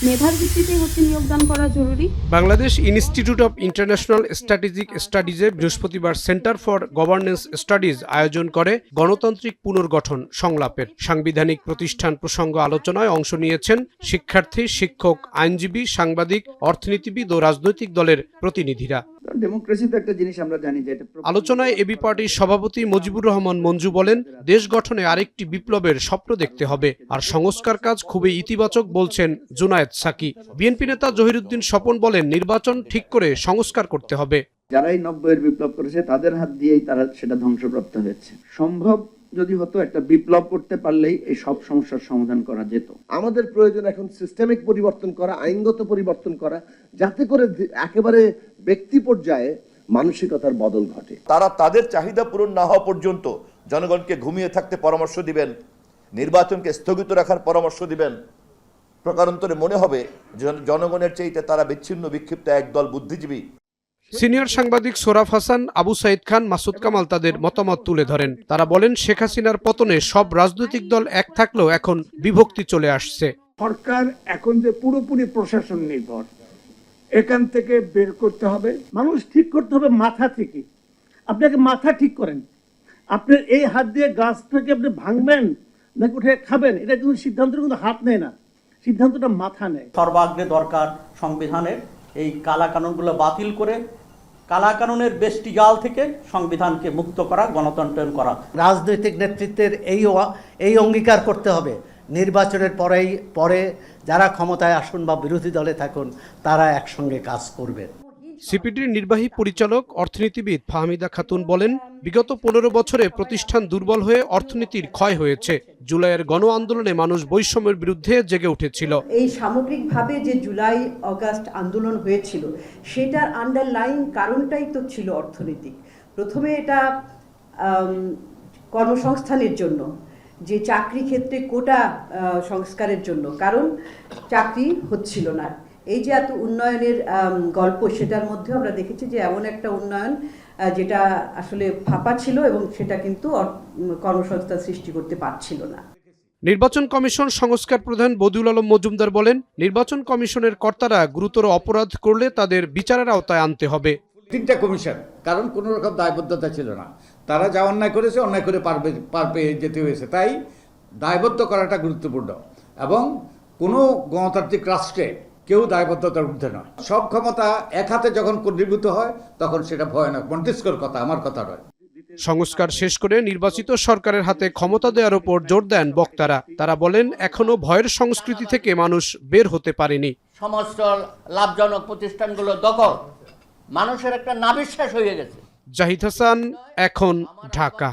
মেধার ভিত্তিতে নিয়োগদান করা জরুরি। Bangladesh institute of international strategic স্টাডিজে বৃহস্পতিবার সেন্টার ফর গভর্নেন্স স্টাডিজ আয়োজন করে গণতান্ত্রিক পুনর্গঠন সংলাপের সাংবিধানিক প্রতিষ্ঠান প্রসঙ্গ আলোচনায় অংশ নিয়েছেন শিক্ষার্থী, শিক্ষক, আইনজীবী, সাংবাদিক, অর্থনীতিবিদ ও রাজনৈতিক দলের প্রতিনিধিরা। ডেমোক্রেসি তো একটা জিনিস আমরা জানি যে এটা। আলোচনায় এবি পার্টির সভাপতি মুজিবুর রহমান মঞ্জু বলেন, দেশ গঠনে আরেকটি বিপ্লবের স্বপ্ন দেখতে হবে, আর সংস্কার কাজ খুবই ইতিবাচক বলছেন জুনায়েদ সাকি। বিএনপি নেতা জহিরুদ্দিন স্বপন বলেন, নির্বাচন ঠিক করে সংস্কার করতে হবে। যারাই 90-এর বিপ্লব করেছে তাদের হাত দিয়েই তারা সেটা ধ্বংসপ্রাপ্ত হয়েছে। সম্ভব যদি হতো একটা বিপ্লব করতে পারলেই এই সব সমস্যার সমাধান করা যেত। আমাদের প্রয়োজন এখন সিস্টেমিক পরিবর্তন করা, আইনগত পরিবর্তন করা, যাতে করে একেবারে ব্যক্তি পর্যায়ে মানসিকতার বদল ঘটে। তারা তাদের চাহিদা পূরণ না হওয়া পর্যন্ত জনগণকে ঘুমিয়ে থাকতে পরামর্শ দিবেন, নির্বাচনকে স্থগিত রাখার পরামর্শ দিবেন। প্রকারান্তরে মনে হবে জনগণের চাইতে তারা বিচ্ছিন্ন বিক্ষিপ্ত একদল বুদ্ধিজীবী। সিনিয়র সাংবাদিক সোরাফ হাসান, আবু সাইদ খান, মাসুদ কামাল তাদের মতামত তুলে ধরেন। তারা বলেন, শেখ হাসিনার পতনে সব রাজনৈতিক দল এক থাকলেও এখন বিভক্তি চলে আসছে। সরকার এখন যে পুরোপুরি প্রশাসন নির্ভর, এখান থেকে বের করতে হবে। মানুষ ঠিক করতে হবে মাথা থেকে। আপনাকে মাথা ঠিক করেন, আপনার এই হাত দিয়ে গাছটাকে আপনি ভাঙবেন নাকি উঠে খাবেন, এটা কিন্তু সিদ্ধান্তের কিন্তু হাত নেয় না, সিদ্ধান্তটা মাথা নেয়। সর্বাগ্রে দরকার সংবিধানের এই কালাকানুনগুলো বাতিল করে কালাকানুনের বেষ্টি জাল থেকে সংবিধানকে মুক্ত করা, গণতন্ত্রায়ন করা। রাজনৈতিক নেতৃত্বের এই অঙ্গীকার করতে হবে, নির্বাচনের পরে যারা ক্ষমতায় আসুন বা বিরোধী দলে থাকুন তারা একসঙ্গে কাজ করবেন। সিপিডির নির্বাহী পরিচালক অর্থনীতিবিদ ফাহমিদা খাতুন বলেন, বিগত 15 বছরে প্রতিষ্ঠান দুর্বল হয়ে অর্থনীতির ক্ষয় হয়েছে। জুলাইয়ের গণ আন্দোলনে মানুষ বৈষম্যের বিরুদ্ধে জেগে উঠেছিল। এই সামগ্রিকভাবে যে জুলাই অগাস্ট আন্দোলন হয়েছিল সেটার আন্ডারলাইন কারণটাই তো ছিল অর্থনৈতিক। প্রথমে এটা কর্মসংস্থানের জন্য, যে চাকরি ক্ষেত্রে কোটা সংস্কারের জন্য, কারণ চাকরি হচ্ছিল না। এই যে এত উন্নয়নের গল্প, সেটার মধ্যে আমরা দেখেছি যে এমন একটা উন্নয়ন যেটা আসলে ফাঁপা ছিল এবং সেটা কিন্তু কর্মসংস্থান সৃষ্টি করতে পারছিল না। নির্বাচন কমিশন সংস্কার প্রধান বদিউল আলম মজুমদার বলেন, নির্বাচন কমিশনের কর্তারা গুরুতর অপরাধ করলে তাদের বিচারের আওতায় আনতে হবে। 3টা কমিশন, কারণ কোনো রকম দায়বদ্ধতা ছিল না। তারা যা অন্যায় করেছে, অন্যায় করে পার পেয়ে যেতে হয়েছে। তাই দায়বদ্ধ করাটা গুরুত্বপূর্ণ, এবং কোনো গণতান্ত্রিক রাষ্ট্রে কেউ দায়বদ্ধতার ঊর্ধ্বে নয়। সব ক্ষমতা এক হাতে যখন কেন্দ্রীভূত হয় তখন সেটা ভয়ানক, মন্তেস্কর কথা, আমার কথা নয়। সংস্কার শেষ করে নির্বাচিত সরকারের হাতে ক্ষমতা দেওয়ার উপর জোর দেন বক্তারা। তারা বলেন, এখনো ভয়ের সংস্কৃতি থেকে মানুষ বের হতে পারেনি। সমস্ত লাভজনক প্রতিষ্ঠানগুলো দখল, মানুষের একটা নাবিশ্বাস হয়ে গেছে। জাহিদ হাসান, এখন, ঢাকা।